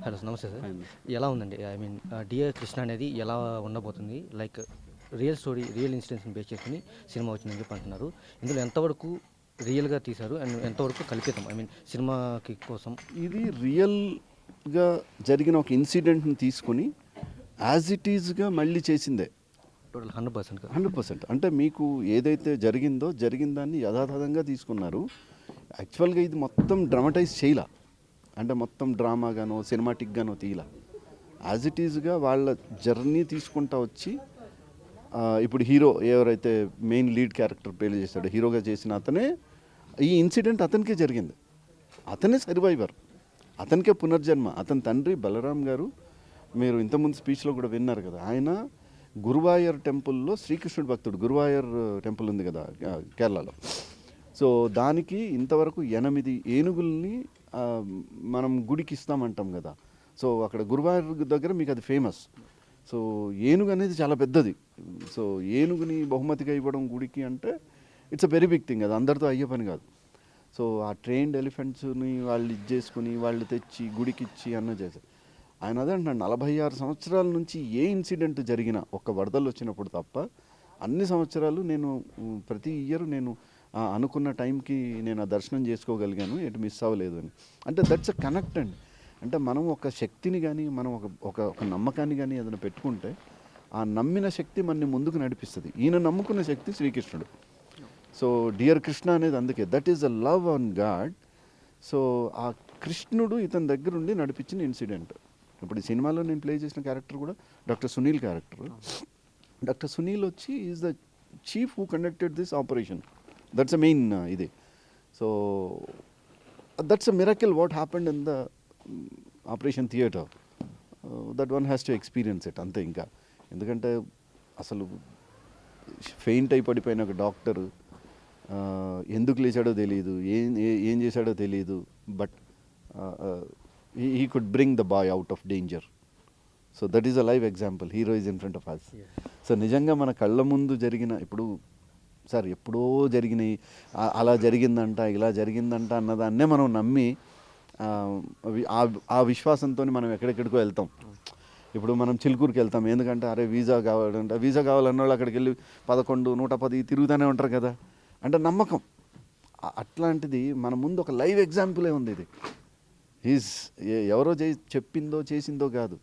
Hello sir, నమస్తే sir. And ఎలా ఉందండి? ఐ మీన్ 'డియర్ కృష్ణ' అనేది ఎలా ఉండబోతుంది? లైక్ రియల్ స్టోరీ, రియల్ ఇన్సిడెంట్స్‌ని బేస్ చేసుకొని సినిమా వచ్చిందని చెప్పి అంటున్నారు. ఇందులో ఎంతవరకు రియల్‌గా తీశారు? అండ్ ఎంతవరకు కల్పితం? ఐ మీన్ సినిమాకి కోసం ఇది రియల్గా జరిగిన ఒక ఇన్సిడెంట్ని తీసుకుని యాజ్ ఇట్ ఈజ్గా మళ్ళీ చేసిందే టోటల్ 100% 100%. అంటే మీకు ఏదైతే జరిగిన దాన్ని యథాతథంగా తీసుకున్నారు. యాక్చువల్గా ఇది మొత్తం డ్రామటైజ్ చేయలా, అంటే మొత్తం డ్రామాగానో సినిమాటిక్గానో తీయలా. యాజ్ ఇట్ ఈజ్గా వాళ్ళ జర్నీ తీసుకుంటా వచ్చి ఇప్పుడు హీరో ఎవరైతే మెయిన్ లీడ్ క్యారెక్టర్ ప్లే చేస్తాడో హీరోగా చేసిన అతనే ఈ ఇన్సిడెంట్ అతనికే జరిగింది. అతనే సర్వైవర్, అతనికే పునర్జన్మ. అతని తండ్రి బలరాం గారు, మీరు ఇంతకుముందు స్పీచ్లో కూడా విన్నారు కదా, ఆయన గురువాయూర్ టెంపుల్లో శ్రీకృష్ణుడి భక్తుడు. గురువాయూర్ టెంపుల్ ఉంది కదా కేరళలో. సో దానికి ఇంతవరకు 8 ఏనుగుల్ని మనం గుడికి ఇస్తామంటాం కదా. సో అక్కడ గురువాయూర్ దగ్గర మీకు అది ఫేమస్. సో ఏనుగు అనేది చాలా పెద్దది. సో ఏనుగుని బహుమతిగా ఇవ్వడం గుడికి అంటే it's a very big thing. అది అందరితో అయ్యే పని కాదు. సో ఆ ట్రైన్డ్ ఎలిఫెంట్స్ని వాళ్ళు ఇది చేసుకుని వాళ్ళు తెచ్చి గుడికి ఇచ్చి అన్న చేశారు. ఆయన అదే అంటున్నాడు, 46 సంవత్సరాల నుంచి ఏ ఇన్సిడెంట్ జరిగినా ఒక్క వరదలు వచ్చినప్పుడు తప్ప అన్ని సంవత్సరాలు నేను ప్రతి ఇయర్ నేను అనుకున్న టైంకి నేను ఆ దర్శనం చేసుకోగలిగాను, ఎటు మిస్ అవ్వలేదు అని. అంటే దట్స్ అ కనెక్ట్ అండి. అంటే మనం ఒక శక్తిని కానీ మనం ఒక నమ్మకాన్ని కానీ ఏదైనా పెట్టుకుంటే ఆ నమ్మిన శక్తి మనని ముందుకు నడిపిస్తుంది. ఈయన నమ్ముకున్న శక్తి శ్రీకృష్ణుడు. సో డియర్ కృష్ణ అనేది అందుకే that is a love on God. So ఆ కృష్ణుడు ఇతని దగ్గర ఉండి నడిపించిన ఇన్సిడెంట్. ఇప్పుడు ఈ సినిమాలో నేను ప్లే చేసిన క్యారెక్టర్ కూడా doctor Sunil character. Doctor Sunil వచ్చి is the chief who conducted this operation. That's a main ఇది. So that's a miracle what happened in the operation theatre. That one has to experience it అంతే. ఇంకా ఎందుకంటే అసలు faint అయి పడిపోయిన ఒక డాక్టరు ఎందుకు లేచాడో తెలియదు, ఏం చేశాడో తెలియదు, but he could bring the boy out of danger. So that is a live example. Hero is in front of us. So నిజంగా మన కళ్ళ ముందు జరిగిన, ఇప్పుడు సార్ ఎప్పుడో జరిగినాయి, అలా జరిగిందంట ఇలా జరిగిందంట అన్నదాన్నే మనం నమ్మి ఆ విశ్వాసంతో మనం ఎక్కడెక్కడికో వెళ్తాం. ఇప్పుడు మనం చిలుకూరుకి వెళ్తాం ఎందుకంటే అరే వీసా కావాలంటే, వీసా కావాలన్న వాళ్ళు అక్కడికి వెళ్ళి 11, 110 తిరుగుతూనే ఉంటారు కదా. అంటే నమ్మకం. అట్లాంటిది మన ముందు ఒక లైవ్ ఎగ్జాంపులే ఉంది. ఇది ఎవరో చెప్పిందో చేసిందో కాదు.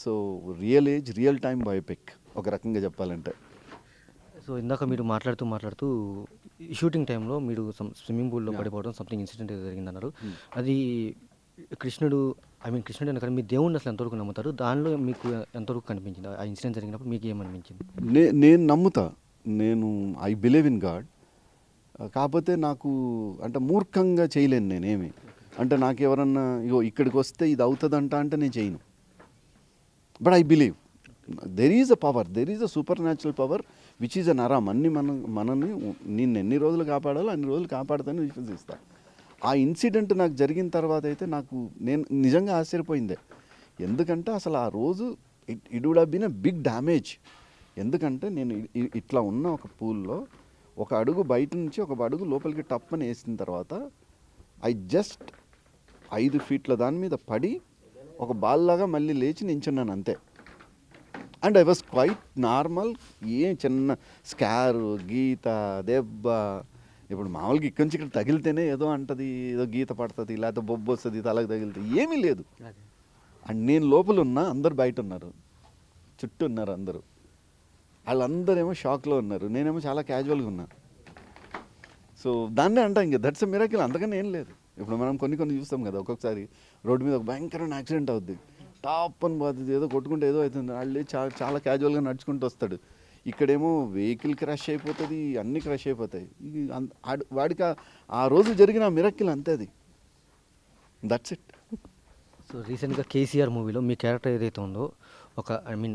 So real age real time biopic ఒక రకంగా చెప్పాలంటే. సో ఇందాక మీరు మాట్లాడుతూ షూటింగ్ టైంలో మీరు స్విమ్మింగ్ పూల్లో పడిపోవడం సంథింగ్ ఇన్సిడెంట్ జరిగిందన్నారు. అది కృష్ణుడు అని కానీ మీ దేవుడిని అసలు ఎంతవరకు నమ్ముతారు? దానిలో మీకు ఎంతవరకు కనిపించింది? ఆ ఇన్సిడెంట్ జరిగినప్పుడు మీకు ఏమనిపించింది? నేను నమ్ముతా. I believe in God. కాకపోతే నాకు అంటే మూర్ఖంగా చేయలేను నేనేమి. అంటే నాకు ఎవరన్నా ఇగో ఇక్కడికి వస్తే ఇది అవుతుందంట అంటే నేను చేయను. But I believe there is a power, there is a super natural power which is an అరామ్. మనల్ని నిన్ను ఎన్ని రోజులు కాపాడాలో అన్ని రోజులు కాపాడుతాను విశ్వసిస్తా. ఆ ఇన్సిడెంట్ నాకు జరిగిన తర్వాత అయితే నేను నిజంగా ఆశ్చర్యపోయిందే. ఎందుకంటే అసలు ఆ రోజు it would have been a big damage. ఎందుకంటే నేను ఇట్లా ఉన్న ఒక పూల్లో ఒక అడుగు బయట నుంచి ఒక అడుగు లోపలికి టప్పని వేసిన తర్వాత ఐ జస్ట్ 5 ఫీట్ల దాని మీద పడి ఒక బాల్లాగా మళ్ళీ లేచి నించున్నాను అంతే. And I was quite normal. ఏం చిన్న స్కారు గీత దెబ్బ, ఇప్పుడు మామూలుగా ఇక్కడి నుంచి ఇక్కడ తగిలితేనే ఏదో అంటది, ఏదో గీత పడుతుంది, లేకపోతే బొబ్బు వస్తుంది, తలకు తగిలితే ఏమీ లేదు. అండ్ నేను లోపల ఉన్నా, అందరు బయట ఉన్నారు, చుట్టూ ఉన్నారు అందరూ. వాళ్ళందరేమో షాక్లో ఉన్నారు, నేనేమో చాలా క్యాజువల్గా ఉన్నా. సో దాన్నే అంటాం ఇంకా దట్స్ ఎ మిరకిల్, అంతకన్నా ఏం లేదు. ఇప్పుడు మనం కొన్ని చూస్తాం కదా, ఒక్కొక్కసారి రోడ్డు మీద ఒక భయంకరమైన యాక్సిడెంట్ అవుద్ది, టాప్ అని పోతుంది, ఏదో కొట్టుకుంటే ఏదో అవుతుంది, వాళ్ళు చాలా క్యాజువల్గా నడుచుకుంటూ వస్తాడు. ఇక్కడేమో వెహికల్ క్రష్ అయిపోతుంది, అన్నీ క్రష్ అయిపోతాయి. వాడికి ఆ రోజు జరిగిన మిరకిల్ అంతే, అది దట్స్ ఇట్. సో రీసెంట్గా కేసీఆర్ మూవీలో మీ క్యారెక్టర్ ఏదైతే ఉందో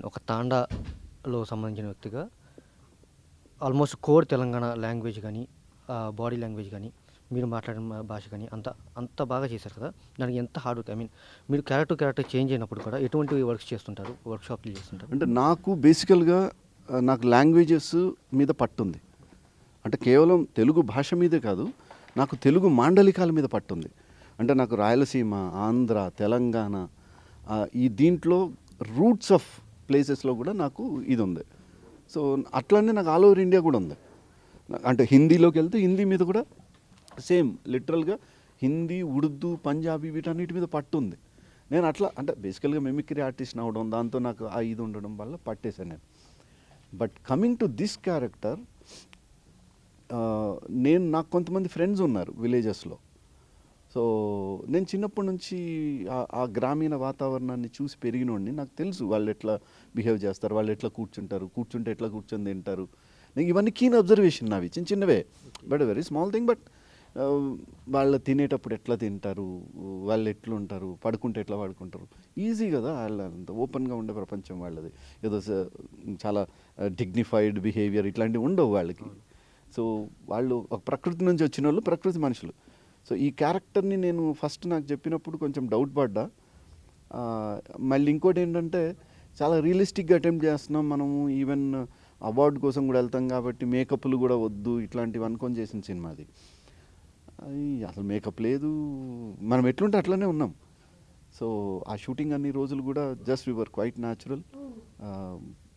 ఒక తాండాలో సంబంధించిన వ్యక్తిగా ఆల్మోస్ట్ కోర్ తెలంగాణ లాంగ్వేజ్ కానీ బాడీ లాంగ్వేజ్ కానీ మీరు మాట్లాడిన భాష కానీ అంత బాగా చేశారు కదా. దానికి ఎంత హార్డ్ వర్క్, మీరు క్యారెక్టర్ చేంజ్ అయినప్పుడు కూడా ఎటువంటి వర్క్స్ చేస్తుంటారు, వర్క్షాప్లు చేస్తుంటారు? అంటే నాకు బేసికల్గా నాకు లాంగ్వేజెస్ మీద పట్టుంది. అంటే కేవలం తెలుగు భాష మీదే కాదు, నాకు తెలుగు మాండలికాల మీద పట్టుంది. అంటే నాకు రాయలసీమ, ఆంధ్ర, తెలంగాణ, ఈ దీంట్లో రూట్స్ ఆఫ్ ప్లేసెస్లో కూడా నాకు ఇది ఉంది. సో అట్లానే నాకు ఆల్ ఓవర్ ఇండియా కూడా ఉంది. అంటే హిందీలోకి వెళ్తే హిందీ మీద కూడా సేమ్ లిటరల్గా హిందీ, ఉర్దూ, పంజాబీ వీటన్నిటి మీద పట్టు ఉంది. నేను అట్లా అంటే బేసికల్గా మిమిక్రీ ఆర్టిస్ట్ అవడం, దాంతో నాకు ఆ ఇది ఉండడం వల్ల పట్టేశాను నేను. But coming to this character, నాకు కొంతమంది ఫ్రెండ్స్ ఉన్నారు విలేజెస్లో. సో నేను చిన్నప్పటి నుంచి ఆ గ్రామీణ వాతావరణాన్ని చూసి పెరిగినోడిని. నాకు తెలుసు వాళ్ళు ఎట్లా బిహేవ్ చేస్తారు, వాళ్ళు ఎట్లా కూర్చుంటారు, కూర్చుంటే ఎట్లా కూర్చొని తింటారు. నాకు ఇవన్నీ కీన్ అబ్జర్వేషన్ నావి, చిన్న చిన్నవే, but very small thing. But వాళ్ళు తినేటప్పుడు ఎట్లా తింటారు, వాళ్ళు ఎట్లుంటారు, పడుకుంటే ఎట్లా పడుకుంటారు, ఈజీ కదా. వాళ్ళంత ఓపెన్గా ఉండే ప్రపంచం వాళ్ళది. ఏదో చాలా డిగ్నిఫైడ్ బిహేవియర్ ఇట్లాంటివి ఉండవు వాళ్ళకి. సో వాళ్ళు ఒక ప్రకృతి నుంచి వచ్చిన వాళ్ళు, ప్రకృతి మనుషులు. సో ఈ క్యారెక్టర్ని నేను ఫస్ట్ నాకు చెప్పినప్పుడు కొంచెం డౌట్ పడ్డా. మళ్ళీ ఇంకోటి ఏంటంటే చాలా రియలిస్టిక్గా అటెంప్ట్ చేస్తున్నాం మనము. ఈవెన్ అవార్డు కోసం కూడా వెళ్తాం కాబట్టి మేకప్లు కూడా వద్దు ఇట్లాంటివి అనుకొని చేసిన సినిమా అది. అసలు మేకప్ లేదు, మనం ఎట్లుంటే అట్లనే ఉన్నాం. సో ఆ షూటింగ్ అన్ని రోజులు కూడా just we were quite natural.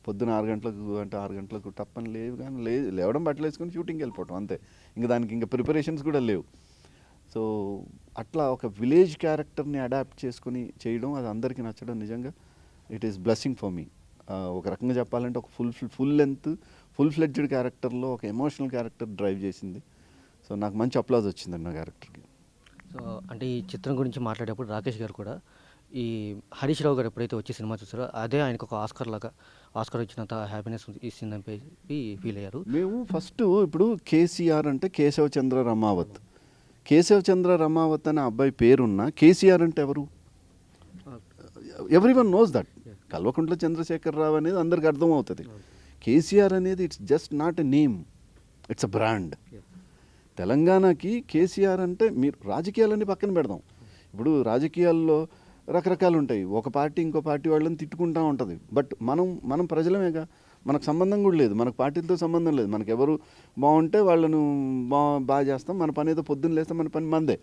పొద్దున 6 గంటలకు అంటే 6 గంటలకు టప్పని లేవు, కానీ లేవడం బట్టలు వేసుకొని షూటింగ్కి వెళ్ళిపోవటం అంతే. ఇంకా దానికి ఇంకా ప్రిపరేషన్స్ కూడా లేవు. సో అట్లా ఒక విలేజ్ క్యారెక్టర్ని అడాప్ట్ చేసుకుని చేయడం, అది అందరికీ నచ్చడం నిజంగా it is blessing for me. ఒక రకంగా చెప్పాలంటే ఒక ఫుల్ లెంత్ ఫుల్ ఫ్లెడ్జ్డ్ క్యారెక్టర్లో ఒక ఎమోషనల్ క్యారెక్టర్ డ్రైవ్ చేసింది. సో నాకు మంచి అప్లాజ్ వచ్చిందండి నా క్యారెక్టర్కి. సో అంటే ఈ చిత్రం గురించి మాట్లాడేటప్పుడు రాకేష్ గారు కూడా ఈ హరీష్ రావు గారు ఎప్పుడైతే వచ్చి సినిమా చూసారో అదే ఆయనకు ఒక ఆస్కార్ వచ్చినంత హ్యాపీనెస్ ఇచ్చిందని చెప్పి ఫీల్ అయ్యారు. మేము ఫస్ట్ ఇప్పుడు కేసీఆర్ అంటే కేశవ చంద్ర రమావత్. కేశవ చంద్ర రమావత్ అనే అబ్బాయి పేరున్న కేసీఆర్ అంటే ఎవరు? Everyone knows that. Kalvakuntla Chandrashekar Rao అనేది అందరికి అర్థమవుతుంది. కేసీఆర్ అనేది it's just not a name, it's a brand. తెలంగాణకి కేసీఆర్ అంటే మీరు రాజకీయాలన్నీ పక్కన పెడదాం. ఇప్పుడు రాజకీయాల్లో రకరకాలు ఉంటాయి. ఒక పార్టీ ఇంకో పార్టీ వాళ్ళని తిట్టుకుంటూ ఉంటుంది. బట్ మనం ప్రజలమేగా, మనకు సంబంధం కూడా లేదు, మనకు పార్టీలతో సంబంధం లేదు. మనకు ఎవరు బాగుంటే వాళ్ళను బాగా చేస్తాం, మన పని ఏదో పొద్దున్న లేస్తాం, మన పని మందే,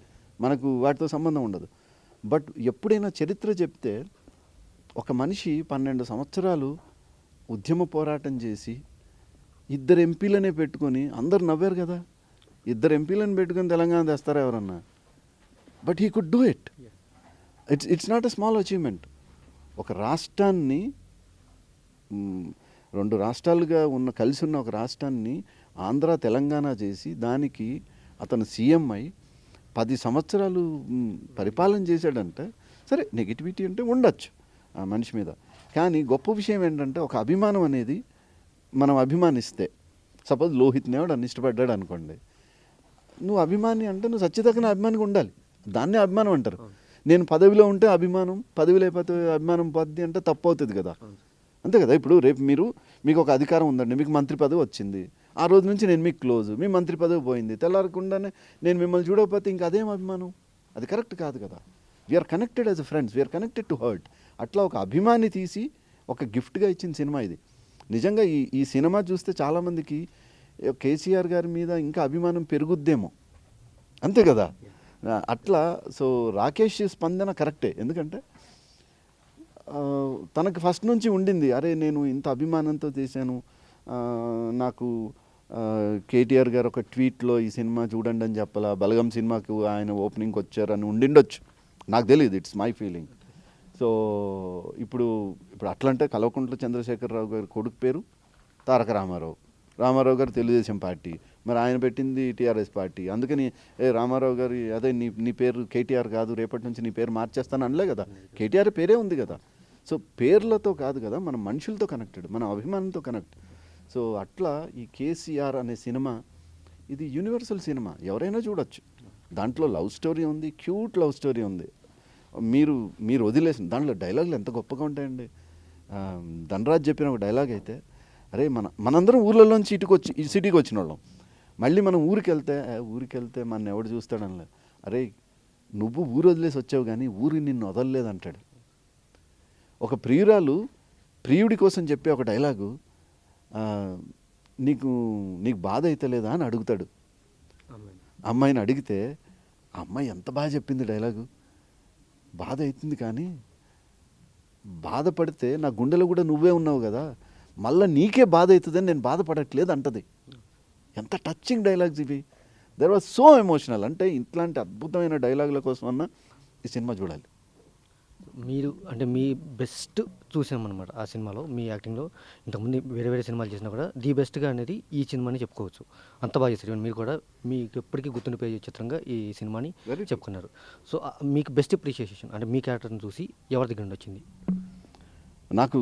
మనకు వాటితో సంబంధం ఉండదు. బట్ ఎప్పుడైనా చరిత్ర చెప్తే ఒక మనిషి 12 సంవత్సరాలు ఉద్యమ పోరాటం చేసి 2 ఎంపీలనే పెట్టుకొని అందరు నవ్వారు కదా. 2 ఎంపీలను పెట్టుకొని తెలంగాణ తెస్తారా ఎవరన్నా? But he could do it. It's not a small achievement. ఒక రాష్ట్రాన్ని 2 రాష్ట్రాలుగా కలిసి ఉన్న ఒక రాష్ట్రాన్ని ఆంధ్ర తెలంగాణ చేసి దానికి అతను సీఎం అయి 10 సంవత్సరాలు పరిపాలన చేశాడంటే, సరే నెగిటివిటీ అంటే ఉండొచ్చు ఆ మనిషి మీద, కానీ గొప్ప విషయం ఏంటంటే ఒక అభిమానం అనేది మనం అభిమానిస్తే, సపోజ్ లోహిత్ నేవాడు అన్ని ఇష్టపడ్డాడు అనుకోండి, నువ్వు అభిమాని అంటే నువ్వు సత్యదక్కన అభిమానిగా ఉండాలి. దాన్నే అభిమానం అంటారు. నేను పదవిలో ఉంటే అభిమానం, పదవి లేకపోతే అభిమానం పద్ధతి అంటే తప్పు అవుతుంది కదా. అంతే కదా. ఇప్పుడు రేపు మీకు ఒక అధికారం ఉందండి, మీకు మంత్రి పదవి వచ్చింది, ఆ రోజు నుంచి నేను మీకు క్లోజ్, మీ మంత్రి పదవి పోయింది, తెల్లారకుండానే నేను మిమ్మల్ని చూడకపోతే ఇంకా అదేం అభిమానం? అది కరెక్ట్ కాదు కదా. We are connected as a friends, we are connected to heart. అట్లా ఒక అభిమాని తీసి ఒక గిఫ్ట్గా ఇచ్చిన సినిమా ఇది. నిజంగా ఈ సినిమా చూస్తే చాలామందికి కేసీఆర్ గారి మీద ఇంకా అభిమానం పెరుగుద్దేమో, అంతే కదా. అట్లా సో రాకేష్ స్పందన కరెక్టే. ఎందుకంటే తనకు ఫస్ట్ నుంచి ఉండింది, అరే నేను ఇంత అభిమానంతో చేశాను, నాకు కేటీఆర్ గారు ఒక ట్వీట్లో ఈ సినిమా చూడండి అని చెప్పాలా, బలగం సినిమాకు ఆయన ఓపెనింగ్కి వచ్చారని ఉండిండొచ్చు, నాకు తెలియదు, ఇట్స్ మై ఫీలింగ్. సో ఇప్పుడు అట్లంటే కల్వకుంట్ల చంద్రశేఖరరావు గారి కొడుకు పేరు తారక రామారావు గారు తెలుగుదేశం పార్టీ, మరి ఆయన పెట్టింది టీఆర్ఎస్ పార్టీ. అందుకని రామారావు గారి అదే నీ పేరు కేటీఆర్ కాదు, రేపటి నుంచి నీ పేరు మార్చేస్తాను అనలే కదా. కేటీఆర్ పేరే ఉంది కదా. సో పేర్లతో కాదు కదా, మన మనుషులతో కనెక్టెడ్, మన అభిమానంతో కనెక్ట్. సో అట్లా ఈ కేసీఆర్ అనే సినిమా ఇది యూనివర్సల్ సినిమా, ఎవరైనా చూడొచ్చు. దాంట్లో లవ్ స్టోరీ ఉంది, క్యూట్ లవ్ స్టోరీ ఉంది. మీరు వదిలేసిన దాంట్లో డైలాగులు ఎంత గొప్పగా ఉంటాయండి. ధనరాజ్ చెప్పిన ఒక డైలాగ్ అయితే, అరే మనందరం ఊర్లలోంచి సిటీకి వచ్చిన వాళ్ళం, మళ్ళీ మనం ఊరికి వెళ్తే మన ఎవడు చూస్తాడనలే, అరే నువ్వు ఊరు వదిలేసి వచ్చావు కానీ ఊరి నిన్ను వదలలేదంటాడు. ఒక ప్రియురాలు ప్రియుడి కోసం చెప్పే ఒక డైలాగు, నీకు బాధ అయితే లేదా అని అడుగుతాడు. అమ్మాయిని అడిగితే ఆ అమ్మాయి ఎంత బాగా చెప్పింది డైలాగు, బాధ అవుతుంది కానీ బాధపడితే నా గుండెలో కూడా నువ్వే ఉన్నావు కదా, మళ్ళీ నీకే బాధ అవుతుందని నేను బాధపడట్లేదు అంటది. ఎంత టచింగ్ డైలాగ్స్ ఇవి. There was so emotional. అంటే ఇట్లాంటి అద్భుతమైన డైలాగుల కోసం అన్న ఈ సినిమా చూడాలి. మీరు అంటే మీ బెస్ట్ చూసామన్నమాట ఆ సినిమాలో. మీ యాక్టింగ్లో ఇంతకుముందు వేరే వేరే సినిమాలు చేసినా కూడా ది బెస్ట్గా అనేది ఈ సినిమాని చెప్పుకోవచ్చు. అంత బాగా చేశారు. ఈవెన్ మీరు కూడా మీకు ఎప్పటికీ గుర్తుండిపోయే చిత్రంగా ఈ సినిమాని Very true. చెప్పుకున్నారు. సో మీకు బెస్ట్ అప్రిషియేషన్ అంటే మీ క్యారెక్టర్ని చూసి ఎవరి దగ్గర నుండి వచ్చింది? నాకు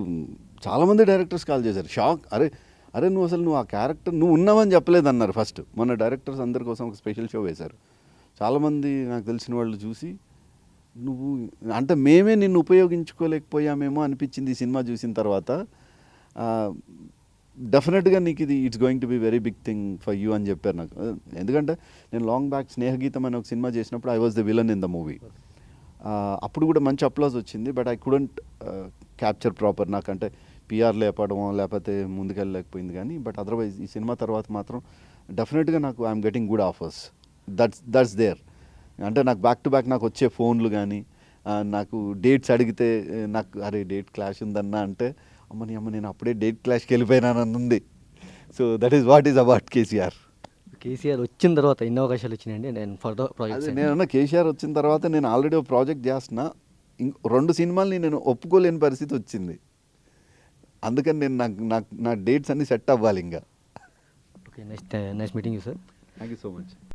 చాలామంది డైరెక్టర్స్ కాల్ చేశారు. షాక్, అరే అరే నువ్వు అసలు నువ్వు ఆ క్యారెక్టర్ నువ్వు ఉన్నావని చెప్పలేదు అన్నారు ఫస్ట్. మొన్న డైరెక్టర్స్ అందరి కోసం ఒక స్పెషల్ షో వేశారు. చాలామంది నాకు తెలిసిన వాళ్ళు చూసి, నువ్వు అంటే మేమే నిన్ను ఉపయోగించుకోలేకపోయామేమో అనిపించింది ఈ సినిమా చూసిన తర్వాత. డెఫినెట్గా నీకు ఇది it's going to be very big thing for you అని చెప్పారు నాకు. ఎందుకంటే నేను లాంగ్ బ్యాక్ స్నేహగీతం అనే ఒక సినిమా చేసినప్పుడు I was the villain in the movie. అప్పుడు కూడా మంచి అప్లాజ్ వచ్చింది. But I couldn't capture proper. నాకంటే పిఆర్ లేపడమో లేకపోతే ముందుకెళ్ళలేకపోయింది. కానీ బట్ అదర్వైజ్ ఈ సినిమా తర్వాత మాత్రం డెఫినెట్గా నాకు I'm getting good offers. That's there. అంటే నాకు బ్యాక్ టు బ్యాక్ నాకు వచ్చే ఫోన్లు కానీ, నాకు డేట్స్ అడిగితే నాకు అరే డేట్ క్లాష్ ఉందన్నా అంటే అమ్మ నేను అప్పుడే డేట్ క్లాష్కి వెళ్ళిపోయినానని ఉంది. So that is what is about KCR. KCR వచ్చిన తర్వాత ఎన్ని అవకాశాలు వచ్చినాయండి నేను ఫర్దర్ అదే ప్రాజెక్ట్స్? నేనన్నా కేసీఆర్ వచ్చిన తర్వాత నేను ఆల్రెడీ ఒక ప్రాజెక్ట్ చేస్తున్నా. 2 సినిమాల్ని నేను ఒప్పుకోలేని పరిస్థితి వచ్చింది. అందుకని నేను నా డేట్స్ అన్నీ సెట్ అవ్వాలి ఇంకా. Okay, nice meeting you sir. Thank you so much.